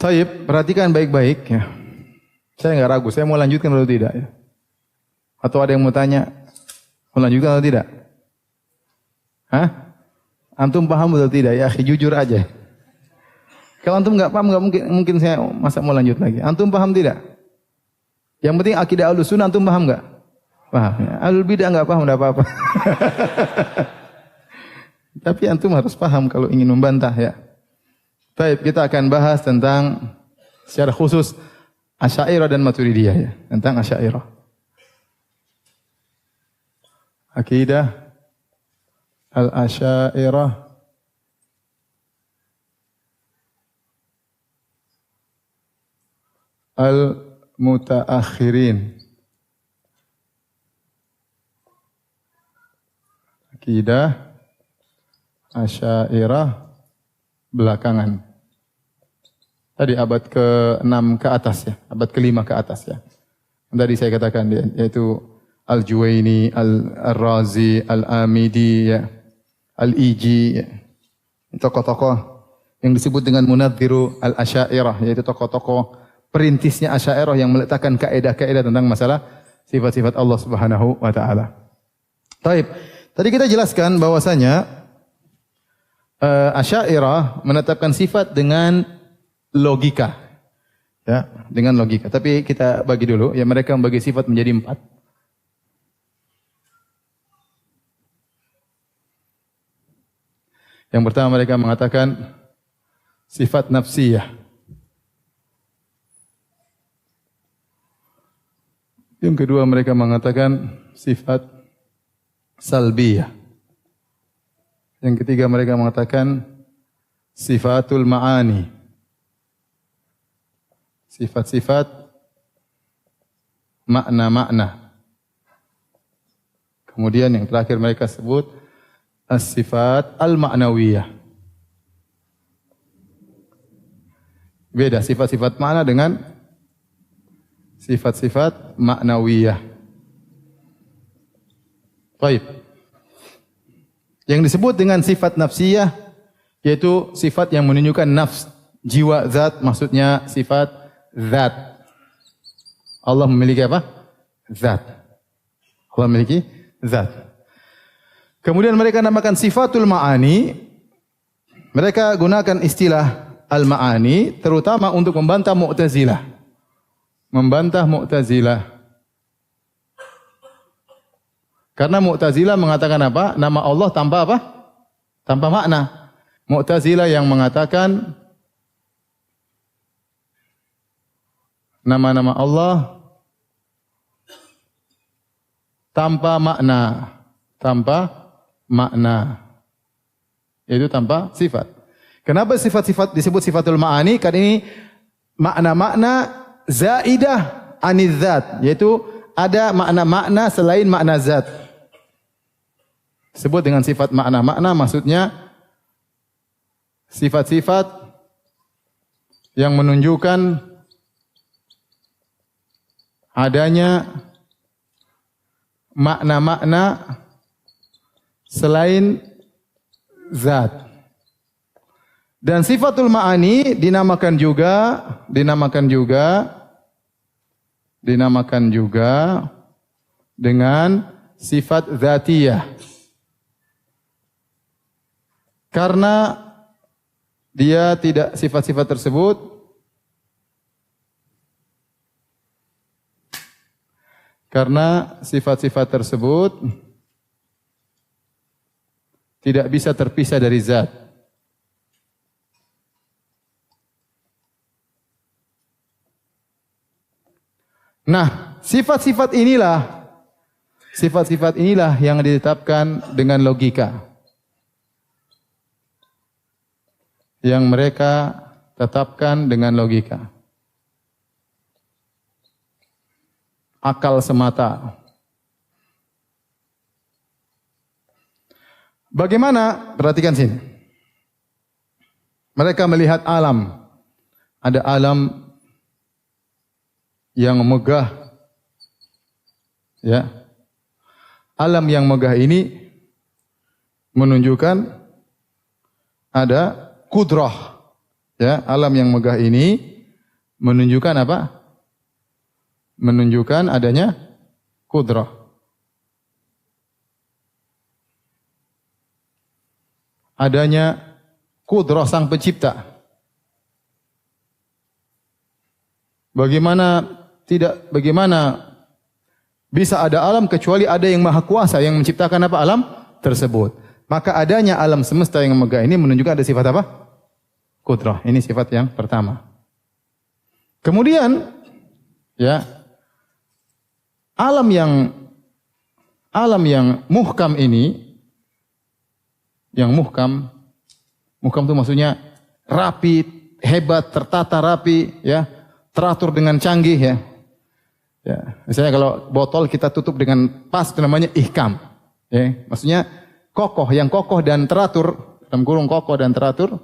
Taib, perhatikan baik-baik ya. Saya nggak ragu, saya mau lanjutkan atau tidak ya. Atau ada yang mau tanya, mau lanjutkan atau tidak? Hah? Antum paham atau tidak? Ya, jujur aja. Kalau antum nggak paham, nggak mungkin saya masa mau lanjut lagi. Antum paham tidak? Yang penting akidah Ahlussunnah antum paham nggak? Paham. Ya. Ahlul bidah nggak paham, nggak apa-apa. Tapi antum harus paham kalau ingin membantah ya. Baik, kita akan bahas tentang secara khusus Asy'ariyah dan Maturidiyah ya, tentang Asy'ariyah. Akidah Al-Asy'ariyah Al-Mutaakhirin. Akidah Asy'ariyah belakangan. Tadi abad ke-6 ke atas ya, abad ke-5 ke atas ya. Tadi saya katakan yaitu Al-Juwaini, Al-Razi, Al-Amidi ya, Al-Iji ya. Tokoh-tokoh yang disebut dengan Munadhdhiru Al-Asy'ariyah, yaitu tokoh-tokoh perintisnya Asy'ariyah yang meletakkan kaidah-kaidah tentang masalah sifat-sifat Allah Subhanahu wa taala. Baik. Tadi kita jelaskan bahwasanya Asy'ariyah menetapkan sifat dengan logika. Ya, dengan logika. Tapi kita bagi dulu, ya mereka membagi sifat menjadi 4. Yang pertama mereka mengatakan sifat nafsiyah. Yang kedua mereka mengatakan sifat salbiyah. Yang ketiga mereka mengatakan sifatul ma'ani. Sifat-sifat makna-makna. Kemudian yang terakhir mereka sebut as-sifat al-ma'nawiyah. Beda sifat-sifat makna dengan sifat-sifat ma'nawiyah. Baik. Yang disebut dengan sifat nafsiyah yaitu sifat yang menunjukkan nafs, jiwa, zat, maksudnya sifat zat. Allah memiliki apa? Zat. Allah memiliki zat. Kemudian mereka namakan sifatul ma'ani. Mereka gunakan istilah al-ma'ani terutama untuk membantah Mu'tazilah. Membantah Mu'tazilah. Karena Mu'tazilah mengatakan apa? Nama Allah tanpa apa? Tanpa makna. Mu'tazilah yang mengatakan nama-nama Allah tanpa makna, yaitu tanpa sifat. Kenapa sifat-sifat disebut sifatul ma'ani? Karena ini makna-makna zaidah aniz zat, yaitu ada makna-makna selain makna zat. Sebut dengan sifat makna-makna maksudnya sifat-sifat yang menunjukkan adanya makna-makna selain zat. Dan sifatul ma'ani dinamakan juga dengan sifat zatiyah. Karena dia tidak sifat-sifat tersebut tidak bisa terpisah dari zat. Nah, sifat-sifat inilah yang ditetapkan dengan logika. Yang mereka tetapkan dengan logika. Akal semata. Bagaimana? Perhatikan sini. Mereka melihat alam. Ada alam yang megah. Ya. Alam yang megah ini menunjukkan ada kudrah Ya, alam yang megah ini menunjukkan apa? Menunjukkan adanya kudrah. Adanya kudrah sang pencipta. Bagaimana bisa ada alam kecuali ada yang maha kuasa yang menciptakan apa alam tersebut. Maka adanya alam semesta yang megah ini menunjukkan ada sifat apa? Kudrah. Ini sifat yang pertama. Kemudian ya alam yang muhkam ini, yang muhkam itu maksudnya rapi, hebat, tertata rapi, ya, teratur dengan canggih, ya. Ya, misalnya kalau botol kita tutup dengan pas itu namanya ihkam, ya. Maksudnya kokoh, yang kokoh dan teratur, dalam kurung kokoh dan teratur.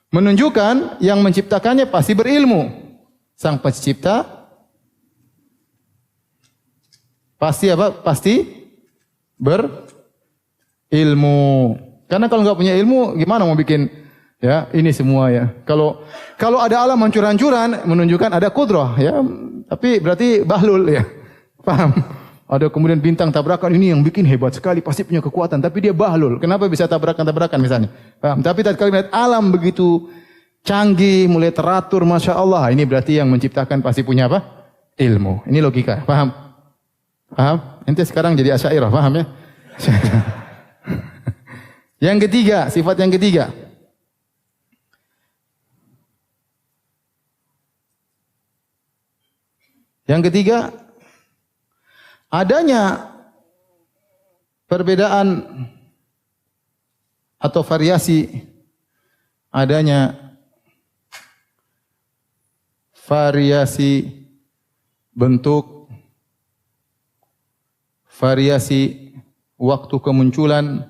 Menunjukkan yang menciptakannya pasti berilmu. Sang pencipta pasti apa? Pasti berilmu. Karena kalau nggak punya ilmu, gimana mau bikin ya ini semua ya? Kalau ada alam hancur-hancuran, menunjukkan ada kudrah ya. Tapi berarti bahlul ya. Paham? Ada kemudian bintang tabrakan ini yang bikin hebat sekali, pasti punya kekuatan, tapi dia bahlul. Kenapa bisa tabrakan-tabrakan misalnya? Paham? Tapi tatkala melihat alam begitu canggih, mulai teratur, Masya Allah, ini berarti yang menciptakan pasti punya apa? Ilmu. Ini logika. Paham? Paham? Ente sekarang jadi Asy'ariyah, paham ya? Yang ketiga, sifat yang ketiga. Yang ketiga, adanya perbedaan atau variasi, adanya variasi bentuk, variasi waktu kemunculan.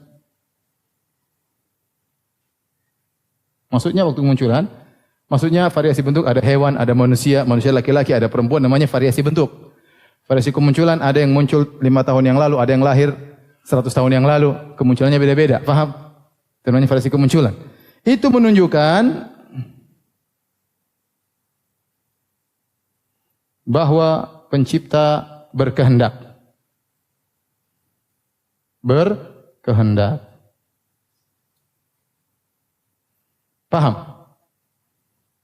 Maksudnya waktu kemunculan, maksudnya variasi bentuk, ada hewan, ada manusia laki-laki, ada perempuan, namanya variasi bentuk. Variasi kemunculan, ada yang muncul 5 tahun yang lalu, ada yang lahir 100 tahun yang lalu, kemunculannya beda-beda, paham? Itu namanya variasi kemunculan. Itu menunjukkan bahwa pencipta berkehendak. Berkehendak. Paham?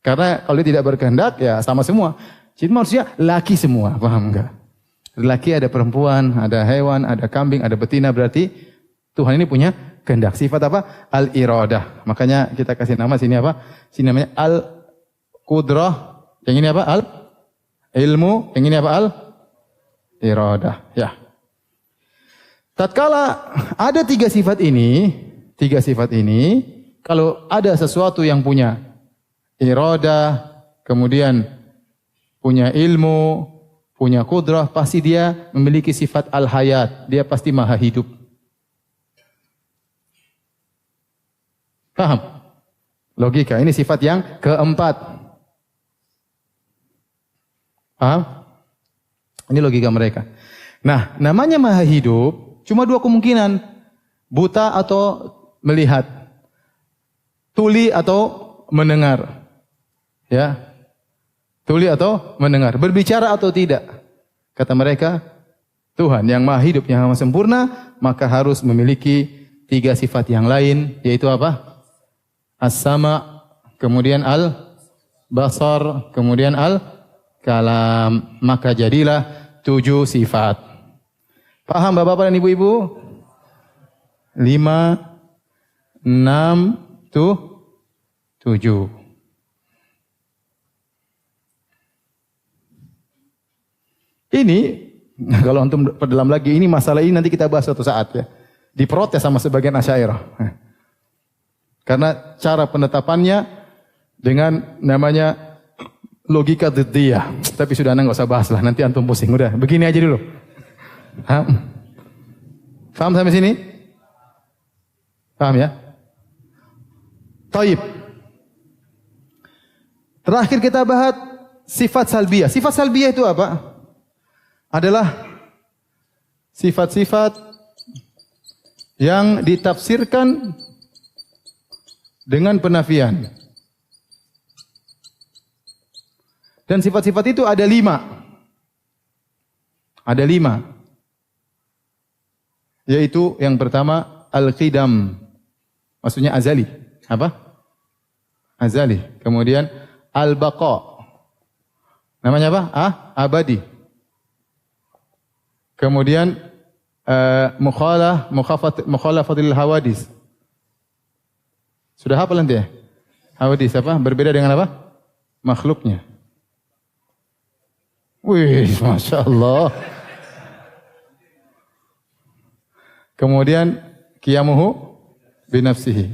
Karena kalau dia tidak berkehendak, ya sama semua. Jadi manusia laki semua, paham enggak? Laki ada perempuan, ada hewan, ada kambing, ada betina, berarti Tuhan ini punya kehendak. Sifat apa? Al-iradah. Makanya kita kasih nama sini apa? Sini namanya al-qudrah. Yang ini apa? Al-ilmu. Yang ini apa? Al-iradah. Ya. Tatkala ada tiga sifat ini, kalau ada sesuatu yang punya iradah, kemudian punya ilmu, punya kudrah, pasti dia memiliki sifat al-hayat. Dia pasti maha hidup. Paham? Logika. Ini sifat yang keempat. Paham? Ini logika mereka. Nah, namanya maha hidup, cuma dua kemungkinan. Buta atau melihat. Tuli atau mendengar. Ya. Tuli atau mendengar, berbicara atau tidak. Kata mereka, Tuhan yang maha hidup, yang maha sempurna, maka harus memiliki tiga sifat yang lain, yaitu apa? As-sama, kemudian al-basar, kemudian al-kalam. Maka jadilah 7 sifat. Paham bapak-bapak dan ibu-ibu? 5, 6, 7. Ini, kalau antum perdalam lagi, ini masalah ini nanti kita bahas suatu saat ya. Diprotes sama sebagian Asy'ariyah. Karena cara penetapannya dengan namanya logika dhiddiyah. Tapi sudah nggak usah bahas lah, nanti antum pusing. Udah, begini aja dulu. Paham sampai sini? Paham ya? Taib. Terakhir kita bahas sifat salbiyah. Sifat salbiyah itu apa? Adalah sifat-sifat yang ditafsirkan dengan penafian. Dan sifat-sifat itu ada 5. Ada 5. Yaitu yang pertama al-qidam. Maksudnya azali. Apa? Azali. Kemudian al-baqa. Namanya apa? Abadi. Kemudian mukhalafatil hawadis. Sudah hafal nanti ya? Hawadis apa? Berbeda dengan apa? Makhluknya. Wih, Masya Allah. Kemudian qiyamuhu binafsihi.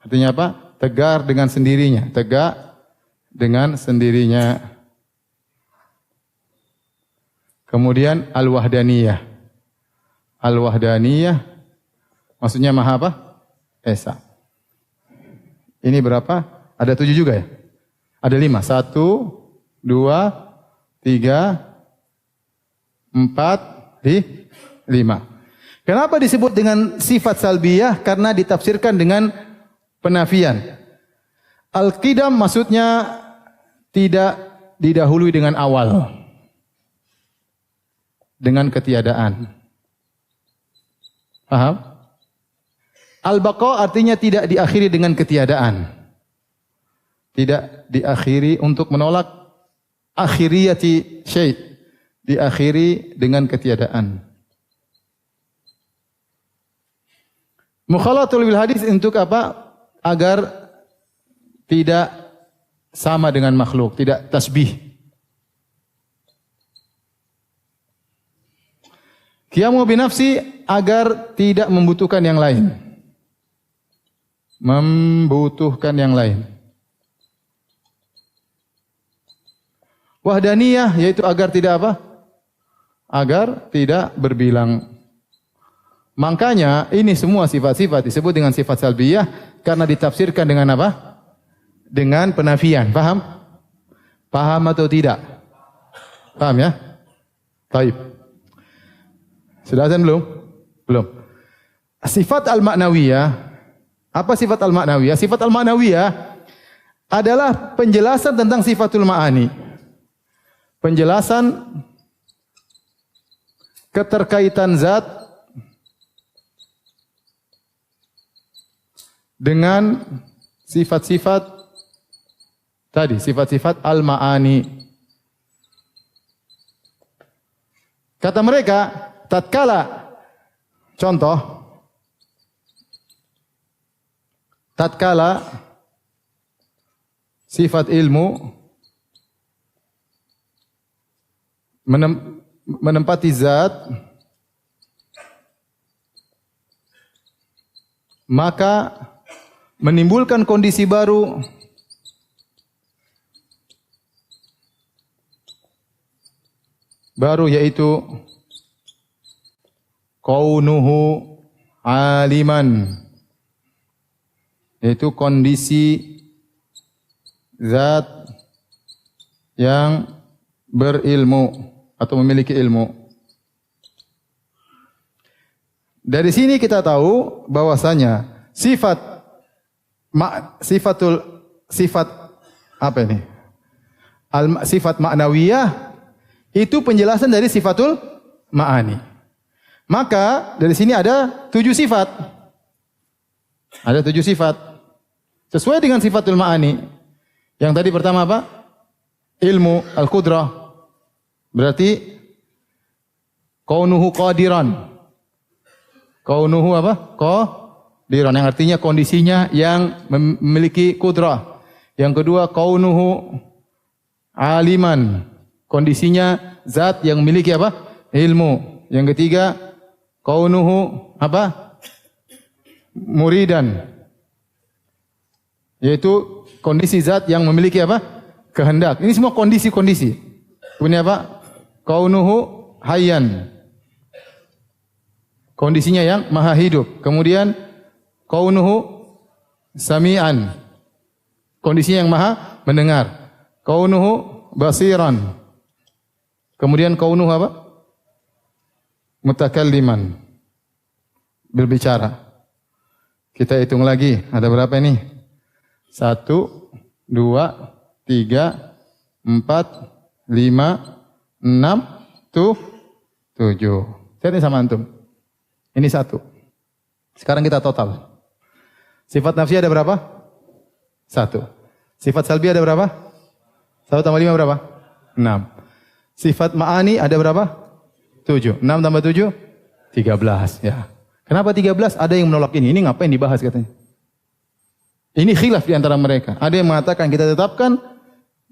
Artinya apa? Tegar dengan sendirinya. Tegak dengan sendirinya. Kemudian al-wahdaniyah. Al-wahdaniyah maksudnya maha apa? Esa. Ini berapa? Ada 7 juga ya? Ada 5. 1, 2, 3, 4, 5. Kenapa disebut dengan sifat salbiyah? Karena ditafsirkan dengan penafian. Al-qidam maksudnya tidak didahului dengan awal. Dengan ketiadaan. Paham? Al-baqa artinya tidak diakhiri dengan ketiadaan. Tidak diakhiri untuk menolak akhiriyati syai'. Diakhiri dengan ketiadaan. Mukhalatul bil hadis untuk apa? Agar tidak sama dengan makhluk, tidak tasbih. Qiyamu binafsi agar tidak membutuhkan yang lain. Membutuhkan yang lain. Wahdaniyah yaitu agar tidak apa? Agar tidak berbilang. Makanya ini semua sifat-sifat disebut dengan sifat salbiyah karena ditafsirkan dengan apa? Dengan penafian. Paham? Paham atau tidak? Paham ya? Baik. Sudah azan belum? Belum. Sifat al-ma'nawiyah. Apa sifat al-ma'nawiyah? Sifat al-ma'nawiyah adalah penjelasan tentang sifatul ma'ani. Penjelasan keterkaitan zat dengan sifat-sifat tadi, sifat-sifat al-ma'ani. Kata mereka, tatkala contoh tatkala sifat ilmu menempati zat, maka menimbulkan kondisi baru yaitu kaunuhu aliman, yaitu kondisi zat yang berilmu atau memiliki ilmu. Dari sini kita tahu bahwasanya sifat apa ini? Sifat ma'nawiyah itu penjelasan dari sifatul ma'ani. Maka dari sini ada 7 sifat. Ada 7 sifat. Sesuai dengan sifatul ma'ani. Yang tadi pertama apa? Ilmu, al-qudrah. Berarti kaunuhu qadiran. Kaunuhu apa? Qadiran. Yang artinya kondisinya yang memiliki kudrah. Yang kedua kaunuhu aliman. Kondisinya zat yang memiliki apa? Ilmu. Yang ketiga kaunuhu apa? Muridan. Yaitu kondisi zat yang memiliki apa? Kehendak. Ini semua kondisi-kondisi. Kemudian apa? Kaunuhu hayyan. Kondisinya yang maha hidup. Kemudian kaunuhu sami'an. Kondisinya yang maha mendengar. Kaunuhu basiran. Kemudian kaunuhu apa? Mutakalliman. Berbicara. Kita hitung lagi. Ada berapa ini? 1, 2, 3, 4, 5, 6, 7. Lihat ini sama antum. Ini 1. Sekarang kita total. Sifat nafsi ada berapa? 1. Sifat salbi ada berapa? 1 tambah 5 berapa? 6. Sifat ma'ani ada berapa? 7. 6 tambah 7? 13. Ya. Kenapa 13? Ada yang menolak ini. Ini ngapain dibahas katanya? Ini khilaf di antara mereka. Ada yang mengatakan kita tetapkan.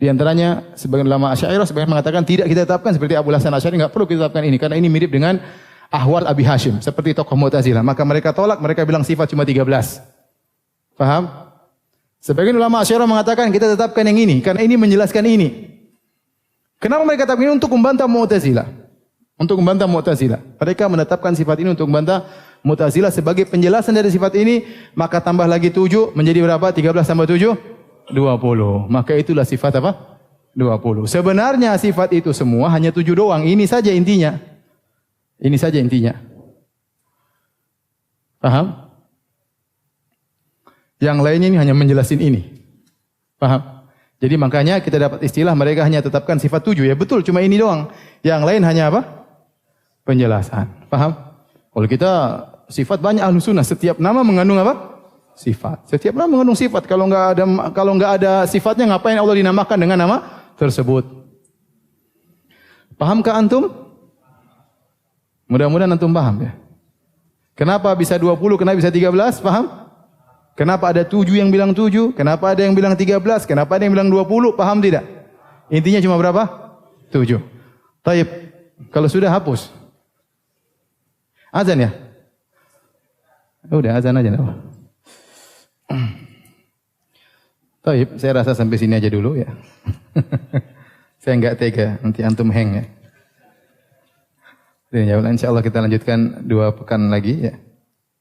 Di antaranya sebagian ulama Asy'ariyah, sebagian mengatakan tidak kita tetapkan, seperti Abu Hasan Asy'ari, enggak perlu kita tetapkan ini karena ini mirip dengan ahwal Abi Hashim, seperti tokoh Mu'tazilah. Maka mereka tolak, mereka bilang sifat cuma 13. Paham? Sebagian ulama Asy'ariyah mengatakan kita tetapkan yang ini karena ini menjelaskan ini. Kenapa mereka tetapkan ini? Untuk membantah Mu'tazilah. Untuk membantah Mu'tazilah. Mereka menetapkan sifat ini untuk membantah Mu'tazilah sebagai penjelasan dari sifat ini, maka tambah lagi 7 menjadi berapa? 13 tambah 7? 20. Maka itulah sifat apa? 20. Sebenarnya sifat itu semua hanya 7 doang. Ini saja intinya. Ini saja intinya. Paham? Yang lainnya ini hanya menjelasin ini. Paham? Jadi makanya kita dapat istilah mereka hanya tetapkan sifat 7. Ya betul, cuma ini doang. Yang lain hanya apa? Penjelasan. Paham? Kalau kita sifat banyak ahlu sunnah. Setiap nama mengandung apa? Sifat. Setiap nama mengandung sifat. Kalau enggak ada sifatnya, ngapain Allah dinamakan dengan nama tersebut? Pahamkah antum? Mudah-mudahan antum paham ya. Kenapa bisa 20? Kenapa bisa 13? Paham? Kenapa ada 7 yang bilang 7? Kenapa ada yang bilang 13? Kenapa ada yang bilang 20? Paham tidak? Intinya cuma berapa? 7. Taib. Kalau sudah hapus. Azan ya? Udah azan aja. Taib, saya rasa sampai sini aja dulu ya. Saya enggak tega, nanti antum hang ya. Insya Allah kita lanjutkan 2 pekan lagi ya.